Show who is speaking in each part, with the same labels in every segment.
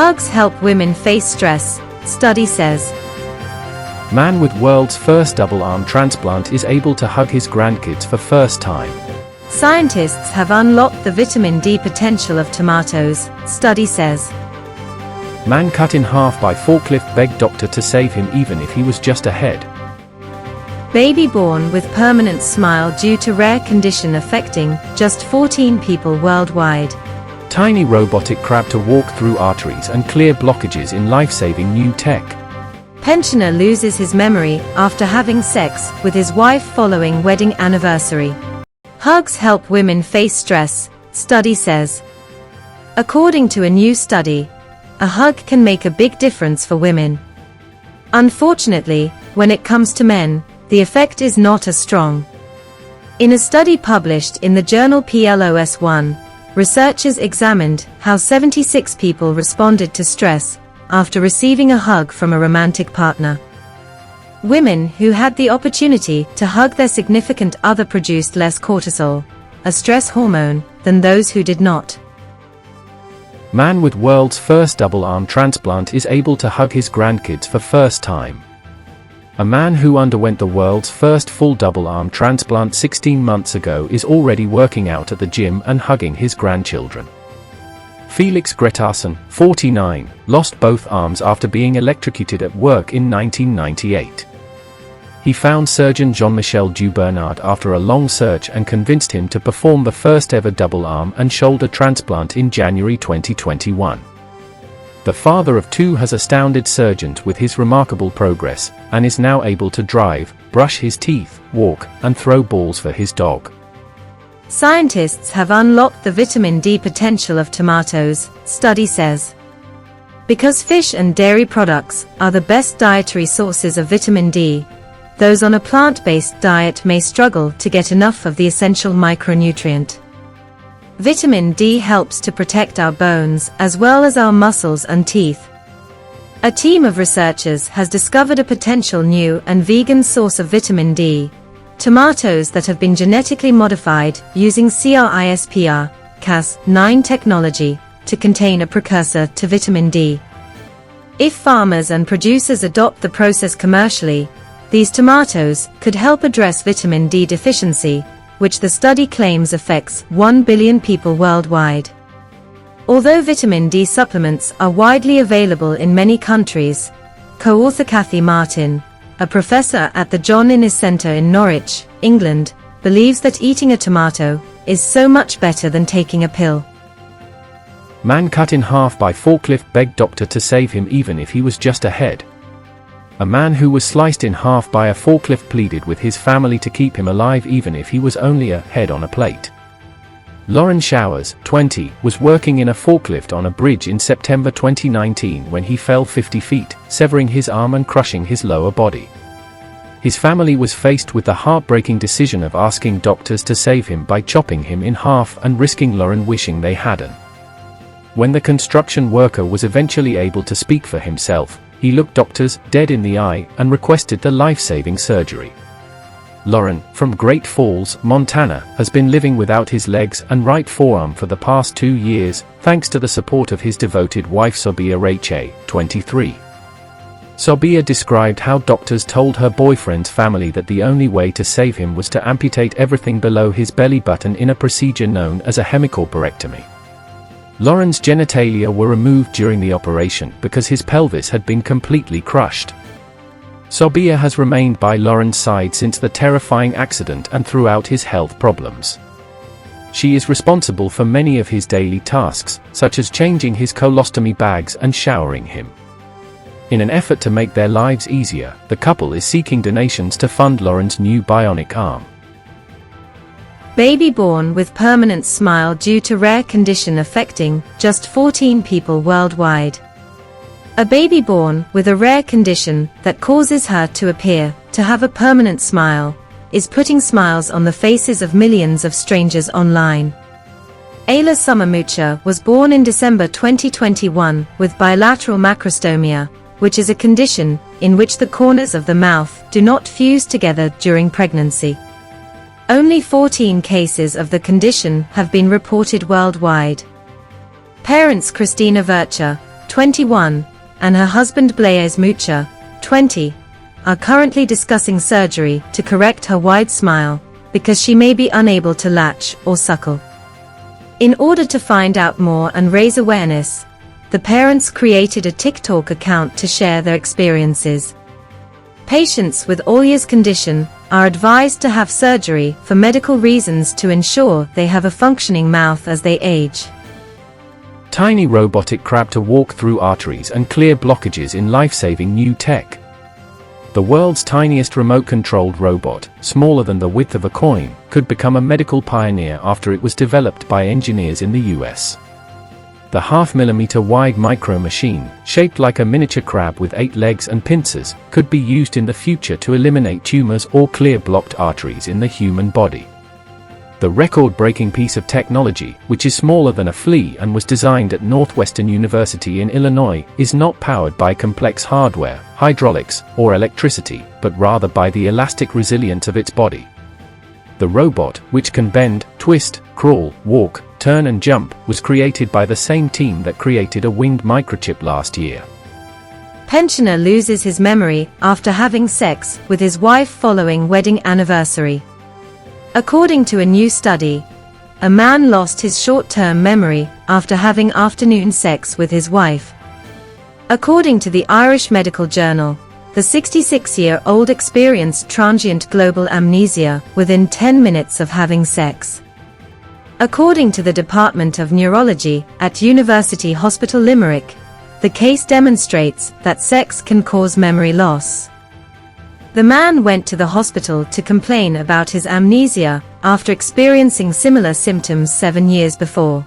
Speaker 1: Hugs help women face stress, study says.
Speaker 2: Man with world's first double-arm transplant is able to hug his grandkids for first time.
Speaker 1: Scientists have unlocked the vitamin D potential of tomatoes, study says.
Speaker 2: Man cut in half by forklift begged doctor to save him even if he was just a head.
Speaker 1: Baby born with permanent smile due to rare condition affecting just 14 people worldwide.
Speaker 2: Tiny robotic crab to walk through arteries and clear blockages in life-saving new tech.
Speaker 1: Pensioner loses his memory after having sex with his wife following wedding anniversary. Hugs help women face stress, study says. According to a new study, a hug can make a big difference for women. Unfortunately, when it comes to men, the effect is not as strong. In a study published in the journal PLOS One, researchers examined how 76 people responded to stress after receiving a hug from a romantic partner. Women who had the opportunity to hug their significant other produced less cortisol, a stress hormone, than those who did not.
Speaker 2: Man with world's first double-arm transplant is able to hug his grandkids for first time. A man who underwent the world's first full double-arm transplant 16 months ago is already working out at the gym and hugging his grandchildren. Felix Gretarsson, 49, lost both arms after being electrocuted at work in 1998. He found surgeon Jean-Michel Dubernard after a long search and convinced him to perform the first ever double arm and shoulder transplant in January 2021. The father of two has astounded surgeons with his remarkable progress, and is now able to drive, brush his teeth, walk, and throw balls for his dog.
Speaker 1: Scientists have unlocked the vitamin D potential of tomatoes, study says. Because fish and dairy products are the best dietary sources of vitamin D, those on a plant-based diet may struggle to get enough of the essential micronutrient. Vitamin D helps to protect our bones as well as our muscles and teeth. A team of researchers has discovered a potential new and vegan source of vitamin D, tomatoes that have been genetically modified using CRISPR-Cas9 technology to contain a precursor to vitamin D. If farmers and producers adopt the process commercially, these tomatoes could help address vitamin D deficiency, which the study claims affects 1 billion people worldwide. Although vitamin D supplements are widely available in many countries, co-author Kathy Martin, a professor at the John Innes Centre in Norwich, England, believes that eating a tomato is so much better than taking a pill.
Speaker 2: Man cut in half by forklift begged doctor to save him even if he was just a head. A man who was sliced in half by a forklift pleaded with his family to keep him alive even if he was only a head on a plate. Lauren Showers, 20, was working in a forklift on a bridge in September 2019 when he fell 50 feet, severing his arm and crushing his lower body. His family was faced with the heartbreaking decision of asking doctors to save him by chopping him in half and risking Lauren wishing they hadn't. When the construction worker was eventually able to speak for himself, he looked doctors dead in the eye and requested the life-saving surgery. Lauren, from Great Falls, Montana, has been living without his legs and right forearm for the past 2 years, thanks to the support of his devoted wife Sobia Rache, 23. Sobia described how doctors told her boyfriend's family that the only way to save him was to amputate everything below his belly button in a procedure known as a hemicorporectomy. Lauren's genitalia were removed during the operation because his pelvis had been completely crushed. Sobia has remained by Lauren's side since the terrifying accident and throughout his health problems. She is responsible for many of his daily tasks, such as changing his colostomy bags and showering him. In an effort to make their lives easier, the couple is seeking donations to fund Lauren's new bionic arm.
Speaker 1: Baby born with permanent smile due to rare condition affecting just 14 people worldwide. A baby born with a rare condition that causes her to appear to have a permanent smile is putting smiles on the faces of millions of strangers online. Ayla Summermucha was born in December 2021 with bilateral macrostomia, which is a condition in which the corners of the mouth do not fuse together during pregnancy. Only 14 cases of the condition have been reported worldwide. Parents Christina Vircher, 21, and her husband Blaise Mucha, 20, are currently discussing surgery to correct her wide smile, because she may be unable to latch or suckle. In order to find out more and raise awareness, the parents created a TikTok account to share their experiences. Patients with Olya's condition are advised to have surgery for medical reasons to ensure they have a functioning mouth as they age.
Speaker 2: Tiny robotic crab to walk through arteries and clear blockages in life-saving new tech. The world's tiniest remote-controlled robot, smaller than the width of a coin, could become a medical pioneer after it was developed by engineers in the US. The half-millimeter wide micro-machine, shaped like a miniature crab with 8 legs and pincers, could be used in the future to eliminate tumors or clear blocked arteries in the human body. The record-breaking piece of technology, which is smaller than a flea and was designed at Northwestern University in Illinois, is not powered by complex hardware, hydraulics, or electricity, but rather by the elastic resilience of its body. The robot, which can bend, twist, crawl, walk, turn and jump, was created by the same team that created a winged microchip last year.
Speaker 1: Pensioner loses his memory after having sex with his wife following wedding anniversary. According to a new study, a man lost his short-term memory after having afternoon sex with his wife. According to the Irish Medical Journal, the 66-year-old experienced transient global amnesia within 10 minutes of having sex. According to the Department of Neurology at University Hospital Limerick, the case demonstrates that sex can cause memory loss. The man went to the hospital to complain about his amnesia after experiencing similar symptoms 7 years before.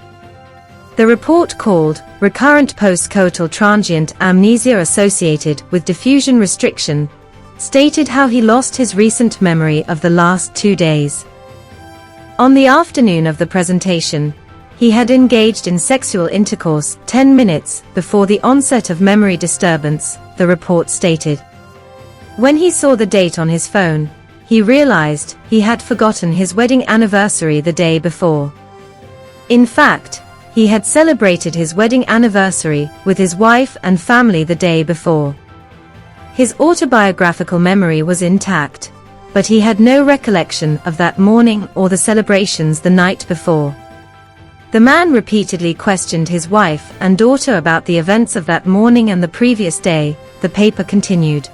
Speaker 1: The report, called Recurrent Post-Coital Transient Amnesia Associated with Diffusion Restriction, stated how he lost his recent memory of the last 2 days. On the afternoon of the presentation, he had engaged in sexual intercourse 10 minutes before the onset of memory disturbance, the report stated. When he saw the date on his phone, he realized he had forgotten his wedding anniversary the day before. In fact, he had celebrated his wedding anniversary with his wife and family the day before. His autobiographical memory was intact, but he had no recollection of that morning or the celebrations the night before. The man repeatedly questioned his wife and daughter about the events of that morning and the previous day, the paper continued.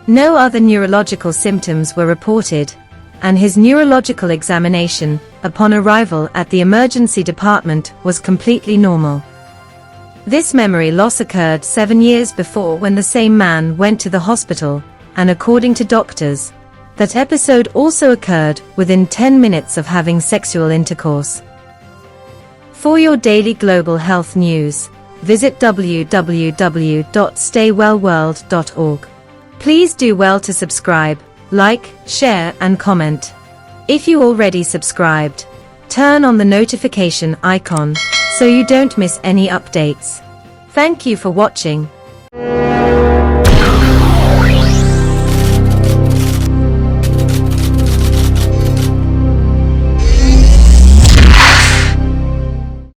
Speaker 1: No other neurological symptoms were reported, and his neurological examination, upon arrival at the emergency department, was completely normal. This memory loss occurred 7 years before when the same man went to the hospital, and according to doctors, that episode also occurred within 10 minutes of having sexual intercourse. For your daily global health news, visit www.StayWellWorld.org. Please do well to subscribe, like, share and comment. If you already subscribed, turn on the notification icon so you don't miss any updates. Thank you for watching.